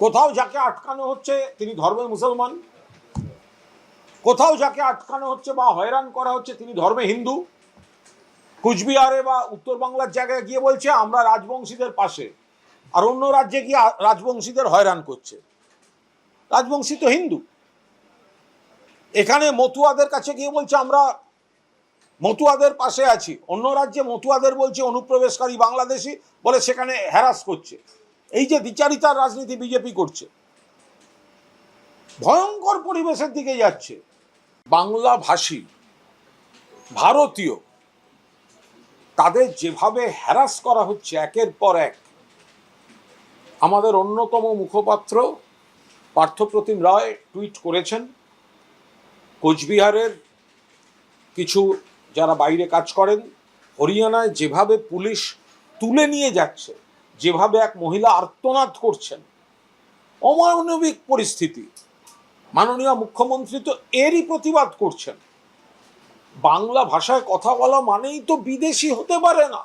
কোথাও যাকে আটকানো হচ্ছে তিনি ধর্মে মুসলমান, কোথাও যাকে আটকানো হচ্ছে বা হয়রান করা হচ্ছে তিনি ধর্মে হিন্দু। কুচবিহারে বা উত্তর বাংলার জায়গায় গিয়ে বলছে আমরা রাজবংশীদের পাশে, আর অন্য রাজ্যে গিয়ে রাজবংশীদের হয়রান করছে। রাজবংশী তো হিন্দু। এখানে মতুয়াদের কাছে গিয়ে বলছে আমরা মতুয়াদের পাশে আছি, অন্য রাজ্যে মতুয়াদের বলছে অনুপ্রবেশকারী বাংলাদেশি বলে সেখানে হ্যারাস করছে। এই যে দ্বিচারিতার রাজনীতি বিজেপি করছে, ভয়ঙ্কর পরিবেশের দিকে যাচ্ছে। বাংলা ভাষী ভারতীয় তাদের যেভাবে হ্যারাস করা হচ্ছে একের পর এক। আমাদের অন্যতম মুখপাত্র পার্থপ্রতিম রায় টুইট করেছেন, কোচবিহারের কিছু যারা বাইরে কাজ করেন, হরিয়ানায় যেভাবে পুলিশ তুলে নিয়ে যাচ্ছে, যেভাবে এক মহিলা আর্তনাদ করছেন, অমানবিক পরিস্থিতি। মাননীয় মুখ্যমন্ত্রী তো এরই প্রতিবাদ করছেন। বাংলা ভাষায় কথা বলা মানেই তো বিদেশি হতে পারে না।